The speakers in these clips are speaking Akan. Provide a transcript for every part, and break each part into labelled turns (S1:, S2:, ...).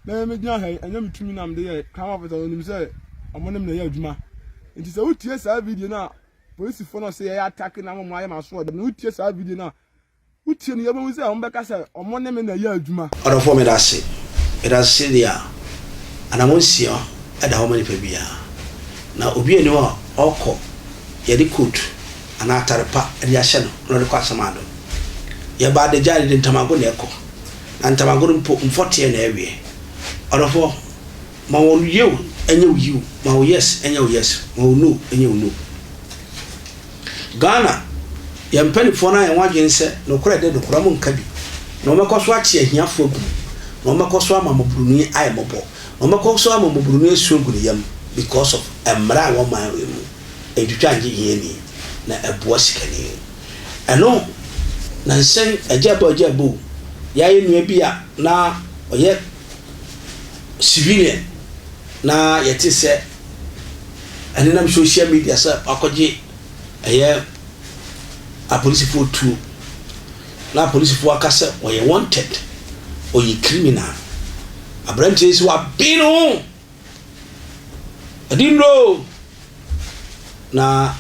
S1: na me gya ha anya metumi nam de ye come up with onim say omonem na ye adwuma nti say utie sa video na police for no say ye attack na mo aye maso dem na utie sa video na utie no ye bo say ombeka say omonem na ye adwuma
S2: odo for me da say it has said there anamonsia ada ho mani pa bia na obi eni ho okọ ye de coat ana atarepa e ya hye no kwa samado ye ba de jari de ntamago na ekọ na ntamago mfote na ewie odo for ma won yew enye you ma wo yes enye wo yes ma wo no enye wo no Ghana ye mpani fo na ye wadwen se no kora de do kora mo nka bi no mekoso ache ahiafo gu no mekoso amamobruni aye mobo no mekoso amamobruni esuogu ne yam because of emra wo man mu edutwa nje hiani na ebo sikani eno na nsen ajabo yaye nua bia na oye civilian na yeti se aninam social media sa akoje eye a police for two na police for akasa oye wanted oye criminal abrante is wa binu adinro na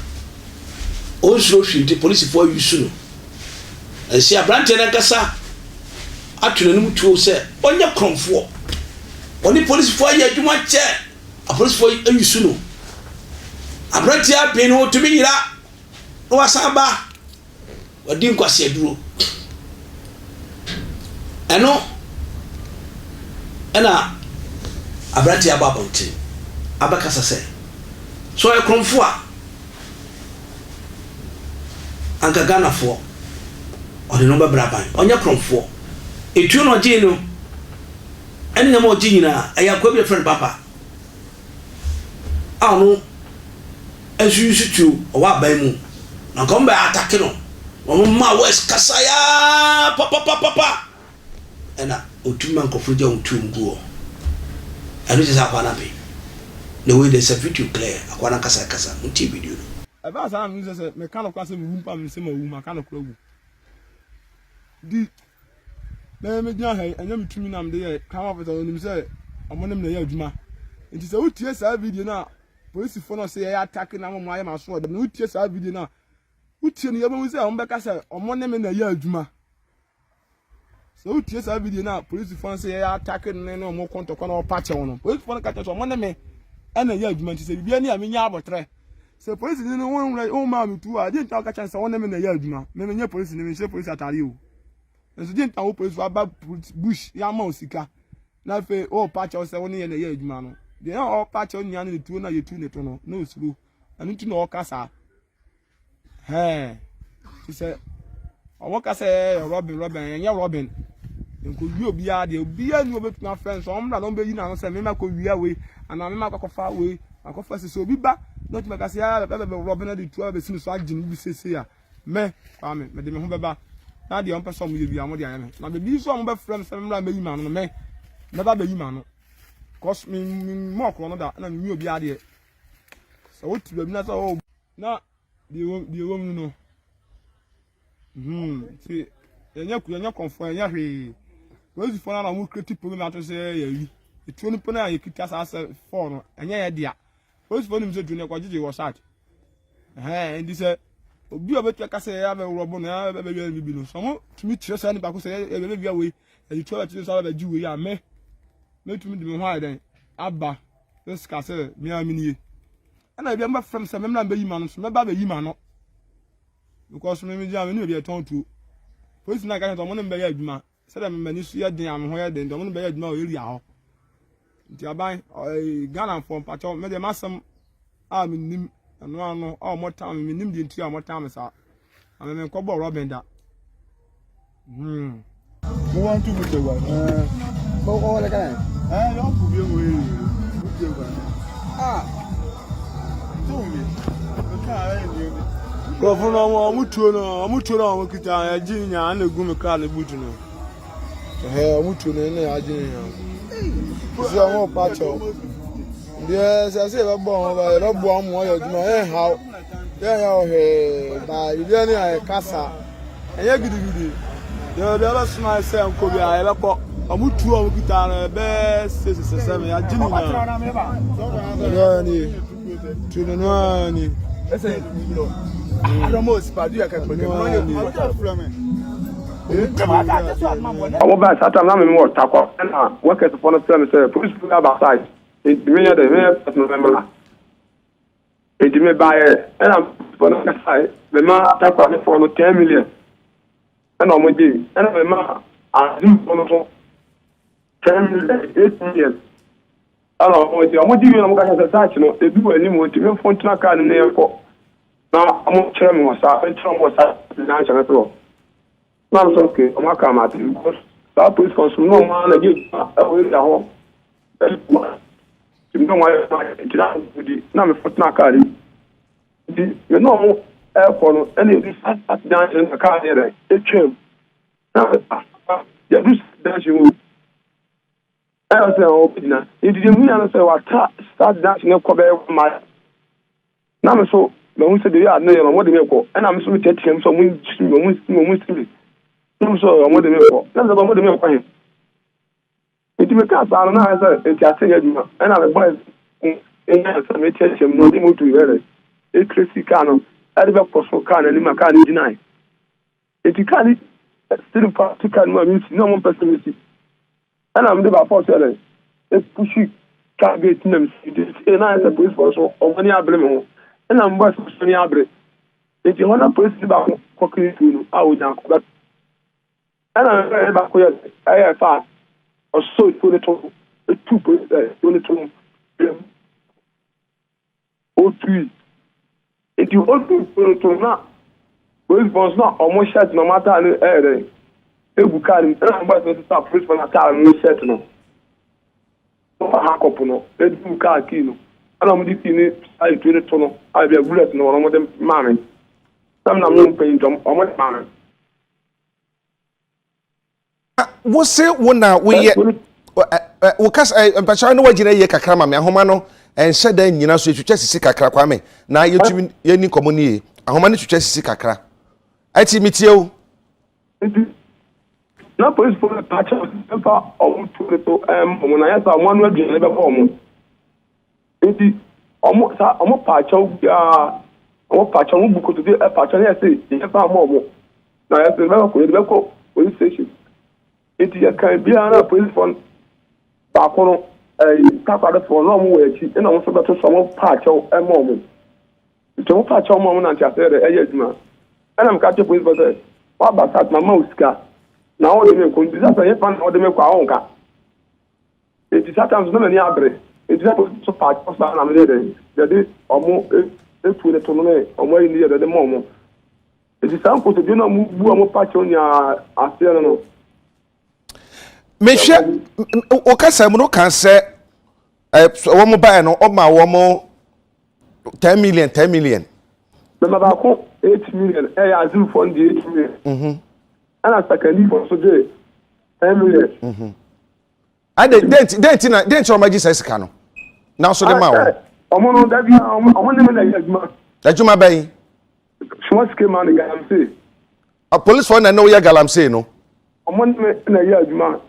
S2: also the police for use no e si abrante na kasa atunanum tuo se onye kromfo oni police for ye adwuma che a police for use no abrante abinu to be yira no wasaba wadi nkwase aduro eno ena abrante ababonte abakasa se so e kromfo a anka Ghana fo odi no bebraban onye kromfo etu no gi no eni na mo gi nyina aya kwa bi friend papa anu esu tu o wa ban mu na kombe attacke no o ma west kasaya papa ena otuma nkofruja otumguo anu je akwana be the way they say video clear akwana kasa nti video no
S1: eba sa am say me kan kwase me humpa me se ma wu ma kan kura wu di me gya ha anya metumi nam de ye come up with onim say omonem na ye adwuma nti say utie sa video na police for no say ye attack na mo aye maso dem na utie sa video na utie no ye bo say ombeka say omonem na ye adwuma so utie sa video na police for say ye attack na no mo kontokwa na opache wono police for no ka cho omonem na ye adwuma nti say bibia ni amenya abotre say police ni no won ma me tu a dey talk ka chance omonem na ye adwuma me menye police ni me say police atare o nso dey talk police for aba bush ya ma osika na fe o pache o say won ye na ye adwuma no de o pache o nya na tu na ye tu ne to no na osuru anu tu na o kasa he say o kasa robbẹr nya robbẹr nko wi obi a de obi a ni obetuma friends o mra no be yi na no say me ma ko wi awe ana me ma kofa we akofa se obi ba no tu makase ya be robbẹr na de tu a be sinu so agin bi sese ya me kwa me de me ho beba na de on person mo ye bi amode anya me na be bi so mo be friends me mra me yi ma no me ba be yi ma no cause me mo ko no da na me obi a de so what be na so na de wo no see enya konfo enya hwe wezi fona na mu creative program ato se yayi etu ni pona ya kita sa 4 no enya ya dia wezi fona mi se dune kwa jiji wo sat ndi se obi obetu ka se ya be robo na ya be wi bi no so mo tumi tire sa ni ba ko se ya be wi awe ya tu ati so ba ji we ya me tumi de me ho aden aba this ka se mi amini ana bi am from se me na be yi ma no so me ba be yi ma no because me jam me be ton tu police na ka to mo ne be ya adwuma se da me mani su ya den am ho ya den do mo ne be ya adwuma o area ho nti aban Ghana for pacho me de masam a me nim ano o mo tam me nim de nti a mo tam sa ame me ko bo robbẹr da mo want to be one
S3: Bo ko le kan
S1: yo ku bi we to me ka ni governor mo mutuo no mo kita ajinya na egu me ka na butu no mutuo no na ajinya so mo pacho yes I say ba bo mo yo juma how ya o ba ile ni ai kasa enye gidi de ba smile say nko bi ai ba ko Amu two of guitar best 6 ya jini na. Ni. Tuna ni.
S3: Ese no. I don't know spadu ya kan peke no ye
S4: Awo ba sata na me mo takwa na workers for no say police people about side. It me ya de me personal member. It me buy and I'm for no side. Me ma takwa me for no 10 million. And o mo di and me ma azim for no 10 million 8 million. Ala o di na mo ka say search no e bi ani mo ti me phone tuna ka ne yeko. Na mo chere me wasa e tro mo wasa na chere to. Na so okay o ma ka ma ti because that police consul no ma na je e we da ho. Ti no wa ti da di na me phone tuna ka ri. Di me no mo e ko no e ni fast dance na ka ni re e twem. Na ya do dance you. I say o bidina e di mu ya no say wa start dance na ko be ma. Na me so no one said they are no more than me go and I'm so take him so mun no so more than me go that's about more than me go him it me ka sa na say it ya say you and I'm boys in so me take him no dey mo to here e crazy car no e be poso car na ni ma car ni deny it can still practical no one person me see and I'm the ba force here e push car gate nem see and I say police force o money ablem ho and I'm boss so ni abre e ti hona police ba ko kiri tu a o jan ko and I'm ba ko ya ai fa o so to the two police to the two o three e ti o two to na police boss na o mo shirt no matter ni e buka ni and I'm boss so start police for na car no shirt no ha kopo no e buka ki no ana mo di ni ai tu ne to no ai be bullet no mo dem mame sam na mo pen jom o mo mame
S5: wo se wo na wo ye wo kas mpacha no wagina ye kakra ma me ahoma no enhye da nyina so etwetwa sisi kakra kwa me na yetumi ye ni komoni ye ahoma ne twetwa sisi kakra ati mitie o
S4: na police for patch pa o tu to mo na ya sa mo anu adu ne be ko mo enti omo patch o patch o buko to dey patch na say e fa mo na ya say be ko police station enti ya kan bia na police for ba ko no ta kwa for no mo we chi na mo so be to so mo patch o mo enti mo patch o mo na ntia say e ya aduma ana m ka che police for say wa ba sat mama usika na o de me ko ndi sa ye fan o de me kwa o nka enti sometimes no me ni abre enti sa so patch o sa na me de omo e fu de to no me omo yi ni de mo enti sa ko to bi na mo bu omo patch o nya ase no
S5: me hwe o kasa mu no kan se wo mo buy no o ma wo mo 10 million
S4: me ma ba ko 8 million ya azul fund 8 million ana sakani for so je 10 million
S5: ade dent o maji sesika no na so de ma wo
S4: omo no da bi omo ne me na yaduma
S5: aduma bayin
S4: so ske man galamse
S5: a police for na no ya galamse no
S4: omo ne me na yaduma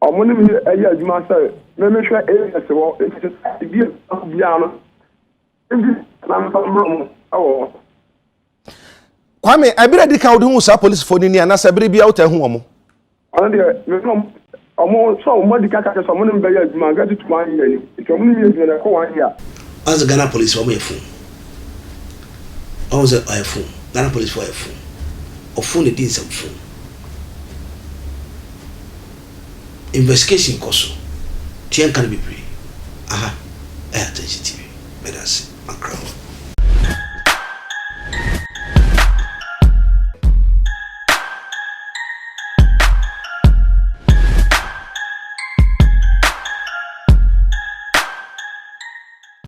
S4: omo ne me yaduma say me hwe ese wo e bi no na me fa mo awo
S5: Kwame abira di ka odun sa police for ni ana sabire bia uta hu omo
S4: ana de me no omo so omo di ka ka so omo ne be ya aduma ga tutu an ye ni to omo ne me aduma ko wan ya
S2: as Ghana police omo efu omo ze efu Ghana police for efu ofu ne din sam fu investigation koso tien kan be pre aha attention TV medase macro